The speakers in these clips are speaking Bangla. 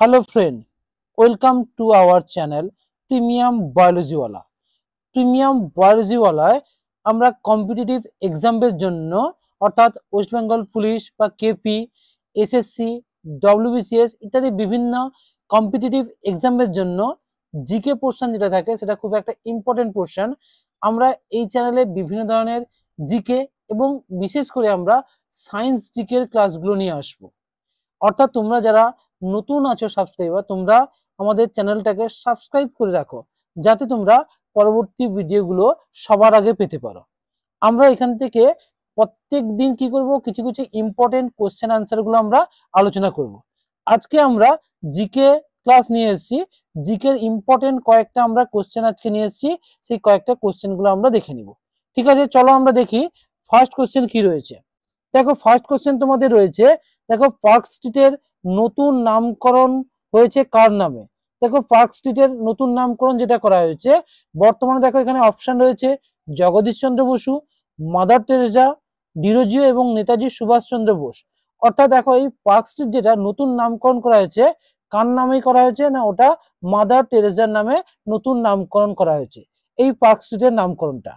Hello friend, welcome to our channel Premium Biology Wala. Premium বায়োলজিওয়ালায় আমরা কম্পিটিটিভ এক্সামের জন্য অর্থাৎ ওয়েস্ট বেঙ্গল পুলিশ বা কেপি, এসএসসি, ডব্লিউবিসিএস ইত্যাদি বিভিন্ন কম্পিটিটিভ এক্সামের জন্য জিকে পোর্শন যেটা থাকে সেটা খুব একটা ইম্পর্টেন্ট পোর্শন। আমরা এই চ্যানেলে বিভিন্ন ধরনের জিকে এবং বিশেষ করে আমরা সায়েন্স জিকের ক্লাসগুলো নিয়ে আসব। অর্থাৎ তোমরা যারা নতুন আছো সাবস্ক্রাইবার, তোমরা আমাদের চ্যানেলটাকে সাবস্ক্রাইব করে রাখো যাতে তোমরা পরবর্তী ভিডিওগুলো সবার আগে পেতে পারো। আমরা এখান থেকে প্রত্যেক দিন কি করব, কিছু কিছু ইম্পর্টেন্ট কোশ্চেন আনসারগুলো আমরা আলোচনা করব। আজকে আমরা জিকে ক্লাস নিয়ে এসেছি, জিকের ইম্পর্টেন্ট কয়েকটা আমরা কোশ্চেন আজকে নিয়ে এসেছি, সেই কয়েকটা কোশ্চেনগুলো আমরা দেখে নিব। ঠিক আছে, চলো আমরা দেখি ফার্স্ট কোশ্চেন কি রয়েছে। দেখো ফার্স্ট কোশ্চেন তোমাদের রয়েছে, দেখো পার্ক স্ট্রিটের নতুন নামকরণ হয়েছে কার নামে। দেখো পার্ক স্ট্রিটের নতুন নামকরণ যেটা করা হয়েছে বর্তমানে, দেখো এখানে অপশন রয়েছে জগদীশ চন্দ্র বসু, মাদার টেরেসা, ডিরোজিও এবং নেতাজি সুভাষচন্দ্র বোস। অর্থাৎ দেখো এই পার্ক স্ট্রিট যেটা নতুন নামকরণ করা হয়েছে কার নামে করা হয়েছে, না ওটা মাদার টেরেসার নামে নতুন নামকরণ করা হয়েছে এই পার্ক স্ট্রিটের নামকরণটা।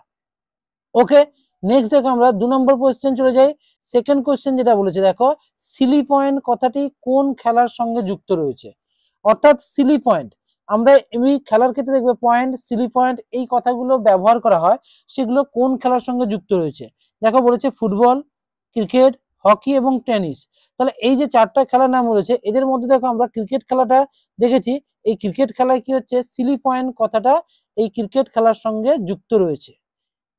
ওকে, নেক্সট দেখো আমরা 2 নম্বর কোশ্চেন চলে যাই। সেকেন্ড কোশ্চেন যেটা বলেছে, দেখো সিলি পয়েন্ট কথাটি কোন খেলার সঙ্গে যুক্ত রয়েছে। অর্থাৎ সিলি পয়েন্ট আমরা এই খেলার ক্ষেত্রে দেখবে পয়েন্ট, সিলি পয়েন্ট এই কথাগুলো ব্যবহার করা হয়, সেগুলো কোন খেলার সঙ্গে যুক্ত রয়েছে। দেখো বলেছে ফুটবল, ক্রিকেট, হকি এবং টেনিস। তাহলে এই যে 4টা খেলার নাম রয়েছে এদের মধ্যে দেখো আমরা ক্রিকেট খেলাটা দেখেছি, এই ক্রিকেট খেলায় কি হচ্ছে সিলি পয়েন্ট কথাটা এই ক্রিকেট খেলার সঙ্গে যুক্ত রয়েছে।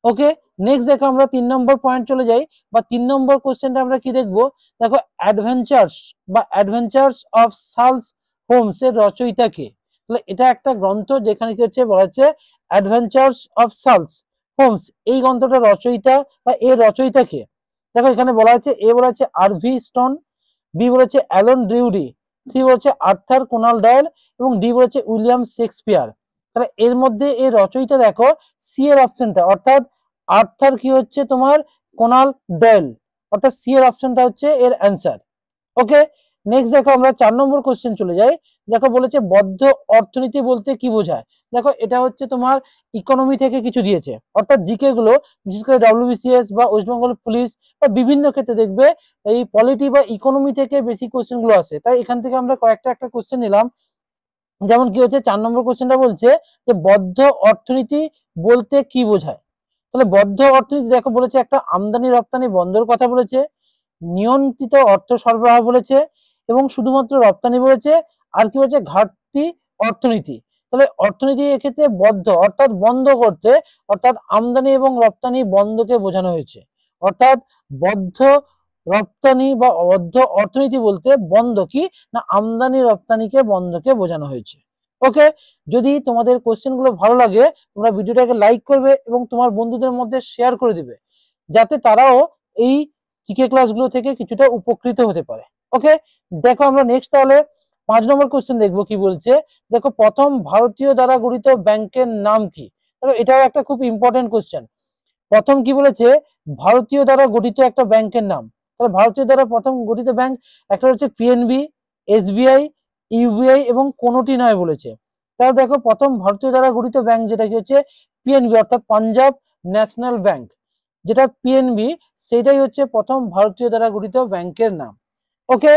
ওকে, নেক্সট দেখো আমরা 3 নম্বর পয়েন্ট চলে যাই, বা 3 নম্বর কোশ্চেনটা আমরা কি দেখবো। দেখো অ্যাডভেঞ্চার্স অফ শার্লক হোমস এর রচয়িতা কে। তাহলে এটা একটা গ্রন্থ যেখানে কি হচ্ছে বলা হচ্ছে অ্যাডভেঞ্চার্স অফ শার্লক হোমস, এই গ্রন্থটা রচয়িতা বা এর রচয়িতা কে। দেখো এখানে বলা হচ্ছে এ বলা হচ্ছে আর.ভি. স্টোন, বি বলেছে অ্যালান ডিউডি, সি বলেছে আর্থার কোনান ডয়েল এবং ডি বলেছে উইলিয়াম শেক্সপিয়ার। তাহলে এর মধ্যে এর রচয়িতা দেখো সি এর অপশনটা, অর্থাৎ আর্থার কি হচ্ছে তোমার কোনান ডয়েল, অর্থাৎ সি এর অপশনটা হচ্ছে এর অ্যান্সার। ওকে, নেক্সট দেখো আমরা 4 নম্বর কোশ্চেন চলে যাই। দেখো বলেছে বদ্ধ অর্থনীতি বলতে কি বোঝায়। দেখো এটা হচ্ছে তোমার ইকোনমি থেকে কিছু দিয়েছে, অর্থাৎ জিকে গুলো বিশেষ করে ডব্লিউবিসিএস বা ওয়েস্ট বেঙ্গল পুলিশ বা বিভিন্ন ক্ষেত্রে দেখবে এই পলিটি বা ইকোনমি থেকে বেশি কোশ্চেন গুলো আসে, তাই এখান থেকে আমরা কয়েকটা কোশ্চেন নিলাম। যেমন কি হচ্ছে 4 নম্বর কোশ্চেনটা বলছে যে বদ্ধ অর্থনীতি বলতে কি বোঝায়। তাহলে বদ্ধ অর্থনীতি দেখো বলেছে একটা আমদানি রপ্তানি বন্ধের কথা বলেছে, নিয়ন্ত্রিত অর্থ সরবরাহ বলেছে এবং শুধুমাত্র রপ্তানি বলেছে, আর কি বলেছে ঘাটতি অর্থনীতি। তাহলে অর্থনীতি এক্ষেত্রে বদ্ধ অর্থাৎ বন্ধ করতে, অর্থাৎ আমদানি এবং রপ্তানি বন্ধকে বোঝানো হয়েছে। অর্থাৎ বদ্ধ রপ্তানি বা বদ্ধ অর্থনীতি বলতে বন্ধ কি, না আমদানি রপ্তানিকে বন্ধকে বোঝানো হয়েছে। ওকে, যদি তোমাদের কোশ্চেন গুলো ভালো লাগে তোমরা ভিডিওটাকে লাইক করবে এবং তোমার বন্ধুদের মধ্যে শেয়ার করে দিবে যাতে তারাও এই জিকে ক্লাসগুলো থেকে কিছুটা উপকৃত হতে পারে। ওকে, দেখো আমরা নেক্সট তাহলে 5 নম্বর কোশ্চেন দেখবো কি বলছে। দেখো প্রথম ভারতীয় দ্বারা গঠিত ব্যাংকের নাম কি। দেখো এটাও একটা খুব ইম্পর্টেন্ট কোশ্চেন। প্রথম কি বলেছে ভারতীয় দ্বারা গঠিত একটা ব্যাংকের নাম। তাহলে ভারতীয় দ্বারা প্রথম গঠিত ব্যাংক একটা হচ্ছে পিএনবি, এসবিআই, ইউবিআই এবং কোনোটি নয় বলেছে। তাহলে দেখো প্রথম ভারতীয় দ্বারা গঠিত ব্যাংক যেটা কি হচ্ছে পিএনবি, অর্থাৎ পাঞ্জাব ন্যাশনাল ব্যাংক, যেটা পিএনবি সেটাই হচ্ছে প্রথম ভারতীয় দ্বারা গঠিত ব্যাংকের নাম। ওকে,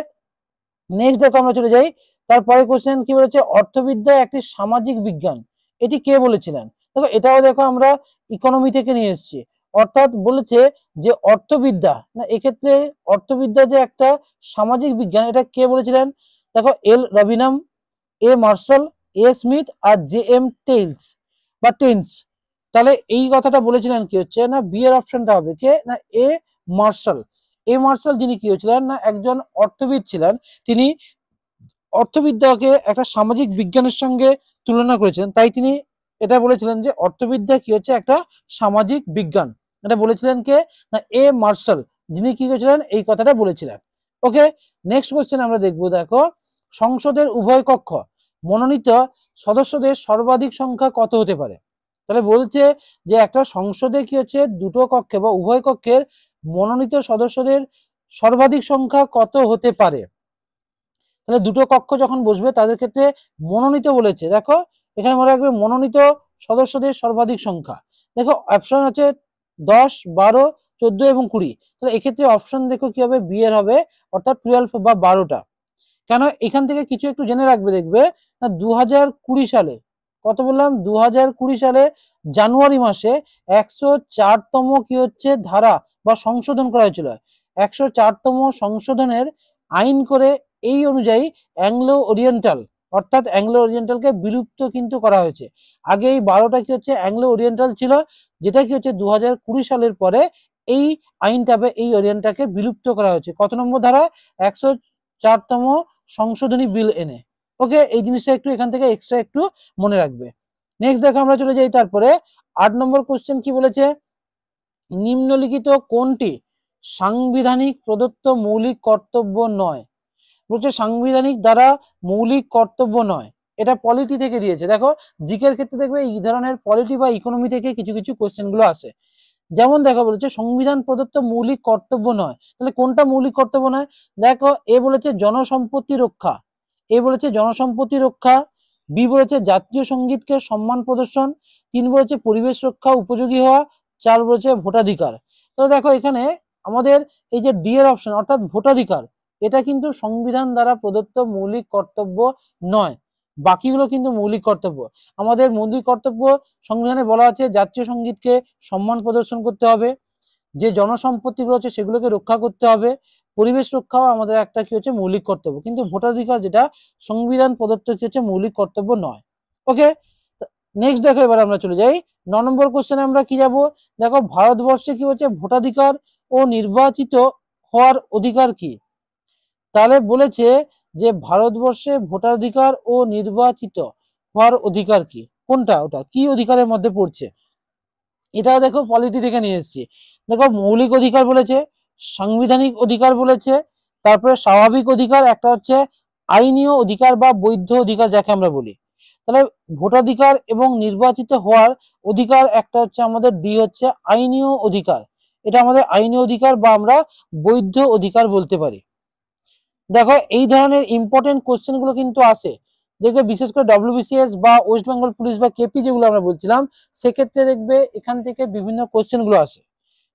নেক্সট দেখো আমরা চলে যাই। তারপরে কোশ্চেন কি বলেছে অর্থবিদ্যা একটি সামাজিক বিজ্ঞান, এটি কে বলেছিলেন। দেখো এটাও দেখো আমরা ইকোনমি থেকে নিয়ে এসেছি, অর্থাৎ বলেছে যে অর্থবিদ্যা, না এক্ষেত্রে অর্থবিদ্যা যে একটা সামাজিক বিজ্ঞান এটা কে বলেছিলেন। দেখো এল রবিনাম, এ মার্শাল, এ স্মিথ আর জে এম টেইলস বা টেন্স। তাহলে এই কথাটা বলেছিলেন কি হচ্ছে, না বি এর অপশনটা হবে কে, না এ মার্শাল। এ মার্শাল যিনি কি হয়েছিলেন, না একজন অর্থবিদ ছিলেন। তিনি অর্থবিদ্যাকে একটা সামাজিক বিজ্ঞানের সঙ্গে তুলনা করেছিলেন, তাই তিনি এটা বলেছিলেন যে অর্থবিদ্যা কি হচ্ছে একটা সামাজিক বিজ্ঞান। এটা বলেছিলেন কে, না এ মার্শাল, যিনি কি করেছিলেন এই কথাটা বলেছিলেন। ওকে, নেক্সট কোশ্চেন আমরা দেখবো। দেখো সংসদের উভয় কক্ষ মনোনীত সদস্যদের সর্বাধিক সংখ্যা কত হতে পারে। তাহলে বলছে যে একটা সংসদে কি হচ্ছে দুটো কক্ষে বা উভয় কক্ষের মনোনীত সদস্যদের সর্বাধিক সংখ্যা কত হতে পারে। তাহলে দুটো কক্ষ যখন বসবে তাদের ক্ষেত্রে মনোনীত বলেছে, দেখো এখানে মনে রাখবে মনোনীত সদস্যদের সর্বাধিক সংখ্যা। দেখো অপশন আছে 10, 12, 14 এবং 20। তাহলে এক্ষেত্রে অপশন দেখো কি হবে, বি এর হবে, অর্থাৎ 12 বা 12টা। কেন এখান থেকে কিছু একটু জেনে রাখবে, দেখবে না 2020 সালে, কত বললাম, 2020 সালে জানুয়ারি মাসে 104তম কি হচ্ছে ধারা বা সংশোধন করা হয়েছিল। 104তম সংশোধনের আইন করে এই অনুযায়ী অ্যাংলো ওরিয়েন্টাল, অর্থাৎ অ্যাংলো ওরিয়েন্টালকে বিলুপ্ত কিন্তু করা হয়েছে। আগে এই 12টা কি হচ্ছে অ্যাংলো ওরিয়েন্টাল ছিল, যেটা কি হচ্ছে 2020 সালের পরে এই আইনটা এই ওরিয়েন্টালকে বিলুপ্ত করা হয়েছে। কত নম্বর ধারা, 104তম সংশোধনী বিল এনে। ওকে, এই জিনিসটা একটু এখান থেকে এক্সট্রা একটু মনে রাখবে। নেক্সট দেখো আমরা চলে যাই তারপরে 8 নম্বর কোশ্চেন কি বলেছে, নিম্নলিখিত কোনটি সাংবিধানিক প্রদত্ত মৌলিক কর্তব্য নয়। বলছে সাংবিধানিক দ্বারা মৌলিক কর্তব্য নয়, এটা পলিটি থেকে দিয়েছে। দেখো জিকের ক্ষেত্রে দেখবে এই ধরনের পলিটি বা ইকোনমি থেকে কিছু কিছু কোশ্চেন গুলো আসে। যেমন দেখো বলেছে সংবিধান প্রদত্ত মৌলিক কর্তব্য নয়, তাহলে কোনটা মৌলিক কর্তব্য নয়, দেখো এ বলেছে জনসম্পত্তি রক্ষা, এ বলেছে জনসম্পত্তি রক্ষা, বি বলেছে জাতীয় সঙ্গীতকে সম্মান প্রদর্শন, 3 বলেছে পরিবেশ রক্ষা উপযোগী হওয়া, 4 বলেছে ভোটাধিকার। তাহলে দেখো এখানে আমাদের এই যে ডি এর অপশন অর্থাৎ ভোটাধিকার, এটা কিন্তু সংবিধান দ্বারা প্রদত্ত মৌলিক কর্তব্য নয়, বাকিগুলো কিন্তু মৌলিক কর্তব্য। আমাদের মৌলিক কর্তব্য সংবিধানে বলা আছে জাতীয় সঙ্গীতকে সম্মান প্রদর্শন করতে হবে, যে জনসম্পত্তিগুলো আছে সেগুলোকে রক্ষা করতে হবে, পরিবেশ রক্ষাও আমাদের একটা কি হচ্ছে মৌলিক কর্তব্য, কিন্তু ভোটাধিকার যেটা সংবিধান প্রদত্ত কি হচ্ছে মৌলিক কর্তব্য নয়। ওকে, নেক্সট দেখো এবার আমরা চলে যাই 9 নম্বর কোশ্চেনে আমরা কি যাব, দেখো ভারতবর্ষে কি হচ্ছে ভোটাধিকার ও নির্বাচিত হওয়ার অধিকার কি। তাহলে বলেছে যে ভারতবর্ষে ভোটাধিকার ও নির্বাচিত হওয়ার অধিকার কি, কোনটা, ওটা কি অধিকারের মধ্যে পড়ছে, এটা দেখো পলিটি থেকে নিয়ে এসেছি। দেখো মৌলিক অধিকার বলেছে, সাংবিধানিক অধিকার বলেছে, তারপরে স্বাভাবিক অধিকার, একটা হচ্ছে আইনীয় অধিকার বা বৈধ অধিকার যাকে আমরা বলি। তাহলে ভোটাধিকার এবং নির্বাচিত হওয়ার অধিকার একটা হচ্ছে আমাদের ডি হচ্ছে আইনীয় অধিকার, এটা আমাদের আইনীয় অধিকার বা আমরা বৈধ অধিকার বলতে পারি। দেখো এই ধরনের ইম্পর্টেন্ট কোশ্চেন গুলো কিন্তু আসে, দেখবে বিশেষ করে ডব্লিউবিসিএস বা ওয়েস্ট বেঙ্গল পুলিশ বা কেপি যেগুলো আমরা বলছিলাম, সেক্ষেত্রে দেখবে এখান থেকে বিভিন্ন কোশ্চেন গুলো আসে।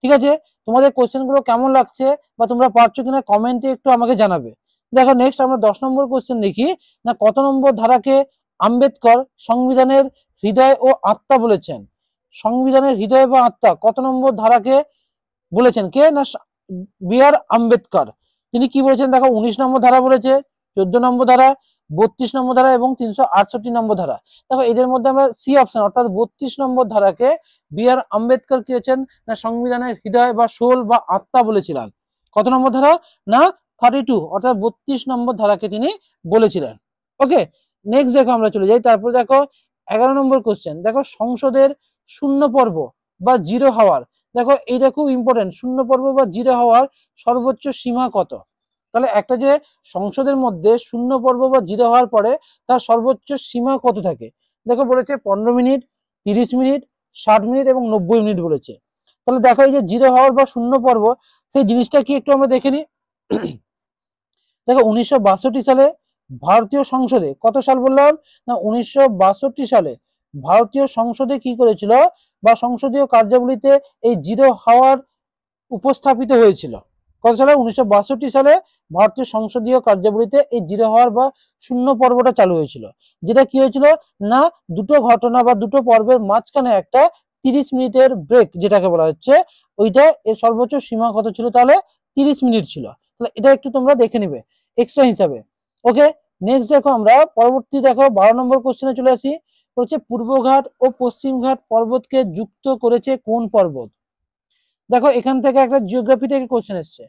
ঠিক আছে, তোমাদের কোশ্চেন গুলো কেমন লাগছে বা তোমরা পারছো কিনা কমেন্টে একটু আমাকে জানাবে। দেখো নেক্সট আমরা 10 নম্বর কোশ্চেন দেখি, না কত নম্বর ধারাকে আম্বেদকর সংবিধানের হৃদয় ও আত্মা বলেছেন। সংবিধানের হৃদয় বা আত্মা কত নম্বর ধারাকে বলেছেন, কে না বি আর আম্বেদকর। তিনি কি বলেছেন, দেখো 19 নম্বর ধারা বলেছে, 14 নম্বর ধারা, 32 নম্বর ধারা এবং 368 নম্বর ধারা। দেখো এদের মধ্যে আমরা সি অপশন অর্থাৎ 32 নম্বর ধারাকে বি আর আম্বেদকর কি হচ্ছেন না সংবিধানের হৃদয় বা সোল বা আত্মা বলেছিলেন। কত নম্বর ধারা, না 32 অর্থাৎ 32 নম্বর ধারাকে তিনি বলেছিলেন। ওকে, নেক্সট দেখো আমরা চলে যাই, তারপর দেখো 11 নম্বর কোশ্চেন, দেখো সংসদের শূন্য পর্ব বা জিরো হাওয়ার। দেখো এইটা খুব ইম্পর্টেন্ট, শূন্য পর্ব বা জিরো হাওয়ার সর্বোচ্চ সীমা কত। তাহলে একটা যে সংসদের মধ্যে শূন্য পর্ব বা জিরো হওয়ার পরে তার সর্বোচ্চ সীমা কত থাকে, দেখো বলেছে 15 মিনিট, 30 মিনিট, 60 মিনিট এবং 90 মিনিট বলেছে। তাহলে দেখো এই যে জিরো হাওয়ার বা শূন্য পর্ব, সেই জিনিসটা কি একটু আমরা দেখে নিই। দেখো 1962 সালে ভারতীয় সংসদে, কত সাল বললাম না 1962 সালে ভারতীয় সংসদে কি করেছিল বা সংসদীয় কার্যাবলীতে এই জিরো হাওয়ার উপস্থাপিত হয়েছিল। কত সালে, 1962 সালে ভারতীয় সংসদীয় কার্যাবলীতে এই জিরো হাওয়ার বা শূন্য পর্বটা চালু হয়েছিল। যেটা কি হয়েছিল না দুটো ঘটনা বা দুটো পর্বের মাঝখানে একটা 30 মিনিটের ব্রেক যেটাকে বলা হচ্ছে, ওইটা এর সর্বোচ্চ সীমা কত ছিল, তাহলে 30 মিনিট ছিল। তাহলে এটা একটু তোমরা দেখে নিবে এক্সট্রা হিসাবে। ওকে, নেক্সট দেখো আমরা পরবর্তী দেখো 12 নম্বর কোশ্চেনে চলে আসি, হচ্ছে পূর্বঘাট ও পশ্চিমঘাট পর্বতকে যুক্ত করেছে কোন পর্বত। দেখো এখান থেকে একটা জিওগ্রাফি থেকে কোশ্চেন এসছে,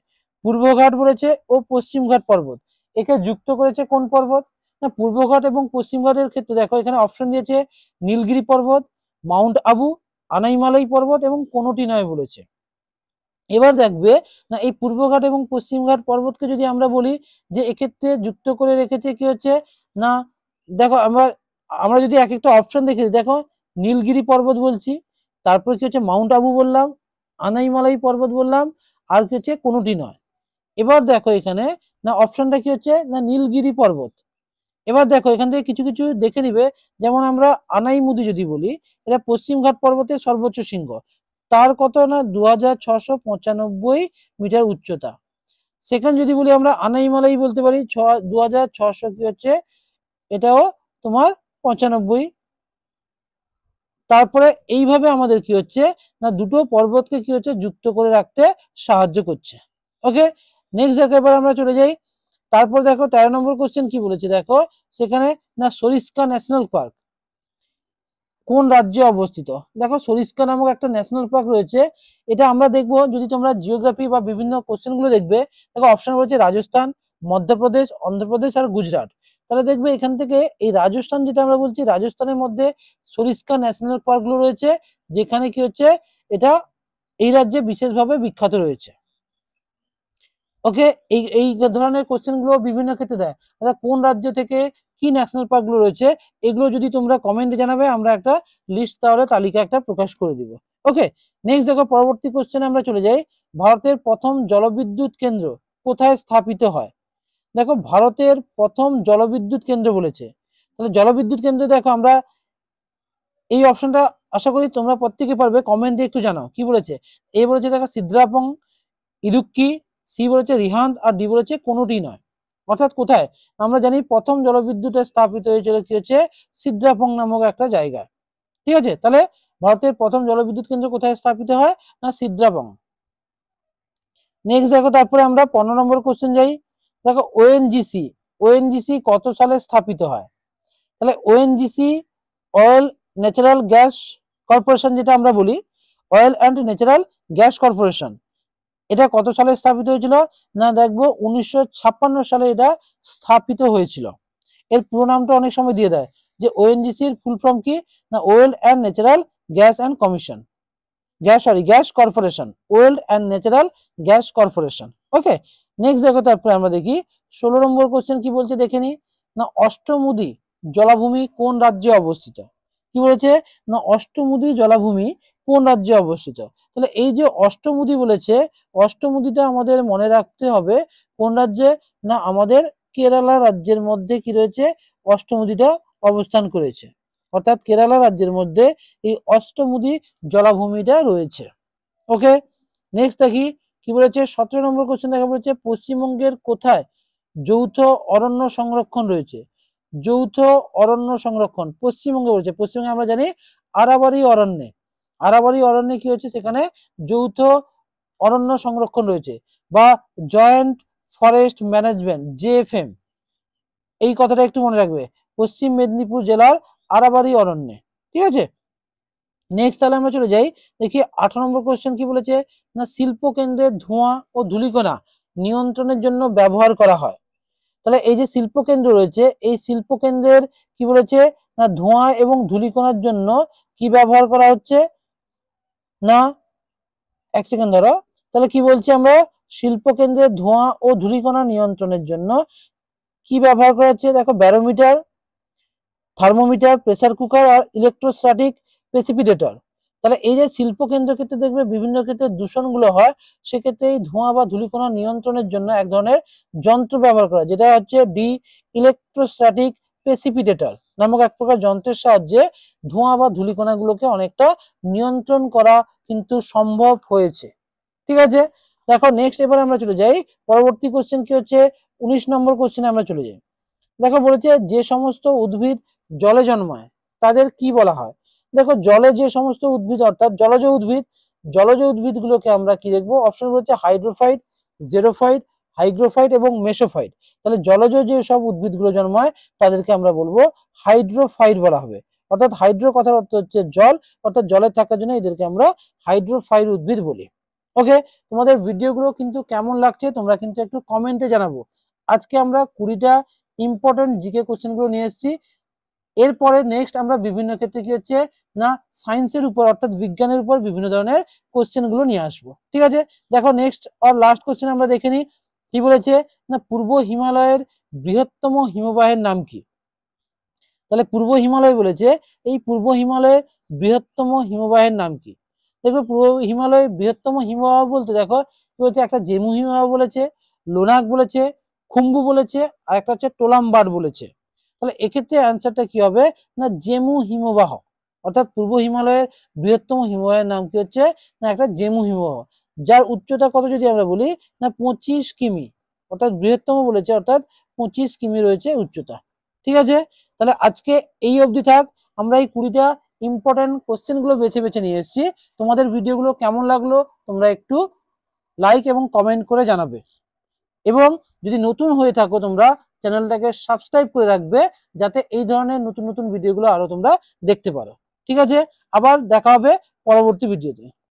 পূর্বঘাট বলেছে ও পশ্চিমঘাট পর্বত, একে যুক্ত করেছে কোন পর্বত, না পূর্বঘাট এবং পশ্চিমঘাটের ক্ষেত্রে দেখো এখানে অপশন দিয়েছে নীলগিরি পর্বত, মাউন্ট আবু, আনাইমালাই পর্বত এবং কোনোটি নয় বলেছে। এবার দেখবে না এই পূর্বঘাট এবং পশ্চিমঘাট পর্বতকে যদি আমরা বলি যে এক্ষেত্রে যুক্ত করে রেখেছে কি হচ্ছে না, দেখো আমরা আমরা যদি এক একটা অপশন দেখি, দেখো নীলগিরি পর্বত বলছি, তারপর কি হচ্ছে মাউন্ট আবু বললাম, আনাইমালাই পর্বত বললাম, আর কি হচ্ছে কোনোটি নয়। এবার দেখো এখানে না অপশনটা কি হচ্ছে না নীলগিরি পর্বত। এবার দেখো এখান থেকে কিছু কিছু দেখে নিবে, যেমন আমরা আনাইমুদি যদি বলি, এটা পশ্চিমঘাট পর্বতের সর্বোচ্চ শৃঙ্গ, তার কত না 2695 মিটার উচ্চতা। সেখানে যদি বলি আমরা আনাইমালাই বলতে পারি 2600 কি হচ্ছে, এটাও তোমার 95। তারপরে এইভাবে আমাদের কি হচ্ছে না দুটো পর্বতকে কি হচ্ছে যুক্ত করে রাখতে সাহায্য করছে। ওকে, নেক্সট দেখো এবার আমরা চলে যাই। তারপর দেখো 13 নম্বর কোশ্চেন কি বলেছে, দেখো সেখানে না সরিস্কা ন্যাশনাল পার্ক কোন রাজ্যে অবস্থিত। দেখো সরিস্কা নামক একটা ন্যাশনাল পার্ক রয়েছে, এটা আমরা দেখবো যদি তোমরা জিওগ্রাফি বা বিভিন্ন কোশ্চেন গুলো দেখবে, দেখো অপশন রয়েছে রাজস্থান, মধ্যপ্রদেশ, অন্ধ্রপ্রদেশ আর গুজরাট। তাহলে দেখবে এখান থেকে এই রাজস্থান যেটা আমরা বলছি, রাজস্থানের মধ্যে সরিস্কা ন্যাশনাল পার্ক গুলো রয়েছে, যেখানে কি হচ্ছে এটা এই রাজ্যে বিশেষভাবে বিখ্যাত রয়েছে। ওকে, এই এই ধরনের কোশ্চেন গুলো বিভিন্ন ক্ষেত্রে দেয়, অর্থাৎ কোন রাজ্য থেকে কি ন্যাশনাল পার্ক গুলো রয়েছে, এগুলো যদি তোমরা কমেন্টে জানাবে, আমরা একটা লিস্ট তাহলে তালিকা একটা প্রকাশ করে দিব। ওকে, নেক্সট দেখো পরবর্তী কোশ্চেনে আমরা চলে যাই। ভারতের প্রথম জলবিদ্যুৎ কেন্দ্র কোথায় স্থাপিত হয়। দেখো ভারতের প্রথম জলবিদ্যুৎ কেন্দ্র বলেছে, তাহলে জলবিদ্যুৎ কেন্দ্র দেখো আমরা এই অপশনটা আশা করি তোমরা প্রত্যেকে পারবে, কমেন্টে একটু জানাও কি বলেছে। এ বলেছে দেখো সিদ্রাপং, ইদুক্কি, সি বলেছে রিহান্দ, আর ডি বলেছে কোনোটি নয়। অর্থাৎ কোথায়, আমরা জানি প্রথম জলবিদ্যুৎ স্থাপিত হয়েছিল কি হচ্ছে সিদ্রাপং নামক একটা জায়গায়। ঠিক আছে, তাহলে ভারতের প্রথম জলবিদ্যুৎ কেন্দ্র কোথায় স্থাপিত হয় না সিদ্রাপং। নেক্সট দেখো তারপরে আমরা 15 নম্বর কোশ্চেন যাই। দেখো ওএনজিসি, ওএনজিসি কত সালে স্থাপিত হয়। তাহলে ONGC oil natural gas corporation যেটা আমরা বলি, oil and natural gas corporation, এটা কত সালে স্থাপিত হয়েছিল না দেখবো 1956 সালে এটা স্থাপিত হয়েছিল। এর পুরো নামটা অনেক সময় দিয়ে দেয় যে ওএনজিসির ফুল ফর্ম কি না well and natural gas and commission, gas corporation, well and natural gas corporation. Okay, next দেখো তারপরে আমরা দেখি 16 নম্বর কোশ্চেন কি বলছে দেখে নি, না অষ্টমুদি জলাভূমি কোন রাজ্যে অবস্থিত। কি বলেছে না অষ্টমুদি জলাভূমি কোন রাজ্যে অবস্থিত। তাহলে এই যে অষ্টমুদি বলেছে, অষ্টমুদিটা আমাদের মনে রাখতে হবে কোন রাজ্যে না আমাদের কেরালা রাজ্যের মধ্যে কি রয়েছে অষ্টমুদিটা অবস্থান করেছে, অর্থাৎ কেরালা রাজ্যের মধ্যে এই অষ্টমুদি জলাভূমিটা রয়েছে। ওকে, নেক্সট দেখি কি বলেছে 17 নম্বর কোশ্চেন দেখা বলেছে পশ্চিমবঙ্গের কোথায় যৌথ অরণ্য সংরক্ষণ রয়েছে। যৌথ অরণ্য সংরক্ষণ পশ্চিমবঙ্গে বলছে, পশ্চিমবঙ্গে আমরা জানি আরাবাড়ি অরণ্যে, আরাবাড়ি অরণ্যে কি হচ্ছে সেখানে যৌথ অরণ্য সংরক্ষণ রয়েছে, বা জয়েন্ট ফরেস্ট ম্যানেজমেন্ট জেএফএম, এই কথাটা একটু মনে রাখবে, পশ্চিম মেদিনীপুর জেলার আরাবাড়ি অরণ্যে। ঠিক আছে, নেক্সট তাহলে আমরা চলে যাই দেখি 18 নম্বর কোশ্চেন কি বলেছে না শিল্প কেন্দ্রের ধোঁয়া ও ধূলিকণা নিয়ন্ত্রণের জন্য ব্যবহার করা হয়। তাহলে এই যে শিল্প কেন্দ্র রয়েছে, এই শিল্প কেন্দ্রের কি বলেছে না ধোঁয়া এবং ধূলিকণার জন্য কি ব্যবহার করা হচ্ছে না, এক সেকেন্ড ধরো, তাহলে কি বলছি আমরা শিল্প কেন্দ্রের ধোঁয়া ও ধূলিকণা নিয়ন্ত্রণের জন্য কি ব্যবহার করা হচ্ছে, দেখো ব্যারোমিটার, থার্মোমিটার, প্রেসার কুকার আর ইলেকট্রোস্ট্যাটিক প্রেসিপিটেটর। তাহলে এই যে শিল্প কেন্দ্র ক্ষেত্রে দেখবে বিভিন্ন ক্ষেত্রে দূষণগুলো হয়, সেক্ষেত্রে এই ধোঁয়া বা ধূলিকণা নিয়ন্ত্রণের জন্য এক ধরনের যন্ত্র ব্যবহার করা, যেটা হচ্ছে ইলেকট্রোস্ট্যাটিক প্রেসিপিটেটর নামক এক প্রকার যন্ত্রের সাহায্যে ধোঁয়া বা ধূলিকণাগুলোকে অনেকটা নিয়ন্ত্রণ করা কিন্তু সম্ভব হয়েছে। ঠিক আছে, দেখো নেক্সট এবার আমরা চলে যাই পরবর্তী কোশ্চেন কি হচ্ছে 19 নম্বর কোশ্চেনে আমরা চলে যাই। দেখো বলেছে যে সমস্ত উদ্ভিদ জলে জন্মায় তাদের কি বলা হয়। দেখো জলে যে সমস্ত উদ্ভিদ অর্থাৎ জলজ উদ্ভিদ, জলজ উদ্ভিদগুলোকে আমরা কি দেখবো, অপশন রয়েছে হাইড্রোফাইট, জেরোফাইট, হাইগ্রোফাইট এবং মেসোফাইট। তাহলে জলজ যে সব উদ্ভিদগুলো জন্মায় তাদেরকে আমরা বলবো হাইড্রোফাইট বলা হবে। অর্থাৎ হাইড্রো কথার অর্থ হচ্ছে জল, অর্থাৎ জলে থাকার জন্য এদেরকে আমরা হাইড্রোফাইট উদ্ভিদ বলি। ওকে, তোমাদের ভিডিওগুলো কিন্তু কেমন লাগছে তোমরা কিন্তু একটু কমেন্টে জানাবো। আজকে আমরা 20টা ইম্পর্টেন্ট জিকে কোশ্চেন গুলো নিয়ে এসেছি। এরপরে নেক্সট আমরা বিভিন্ন ক্ষেত্রে কি হচ্ছে না সায়েন্সের উপর অর্থাৎ বিজ্ঞানের উপর বিভিন্ন ধরনের কোশ্চেন গুলো নিয়ে আসবো। ঠিক আছে, দেখো নেক্সট আর লাস্ট কোশ্চেন আমরা দেখে নিই কি বলেছে না পূর্ব হিমালয়ের বৃহত্তম হিমবাহের নাম কি। তাহলে পূর্ব হিমালয় বলেছে, এই পূর্ব হিমালয়ের বৃহত্তম হিমবাহের নাম কি। দেখো পূর্ব হিমালয়ের বৃহত্তম হিমবাহ বলতে দেখো কি বলছে, একটা জেমু হিমবাহ বলেছে, লোনাক বলেছে, খুম্বু বলেছে, আর একটা হচ্ছে টোলাম্বার বলেছে। তাহলে এক্ষেত্রে অ্যান্সারটা কি হবে না জেমু হিমবাহ, অর্থাৎ পূর্ব হিমালয়ের বৃহত্তম হিমবাহের নাম কি হচ্ছে না একটা জেমু হিমবাহ, যার উচ্চতা কত যদি আমরা বলি না 25 কিমি, অর্থাৎ বৃহত্তম বলেছে, অর্থাৎ 25 কিমি রয়েছে উচ্চতা। ঠিক আছে, তাহলে আজকে এই অবধি থাক। আমরা এই 20টা ইম্পর্টেন্ট কোশ্চেন গুলো বেছে বেছে নিয়ে এসেছি। তোমাদের ভিডিওগুলো কেমন লাগলো তোমরা একটু লাইক এবং কমেন্ট করে জানাবে, এবং যদি নতুন হয়ে থাকো তোমরা চ্যানেলটাকে সাবস্ক্রাইব করে রাখবে, যাতে এই ধরনের নতুন নতুন ভিডিওগুলো আরো তোমরা দেখতে পারো। ঠিক আছে, আবার দেখা হবে পরবর্তী ভিডিওতে।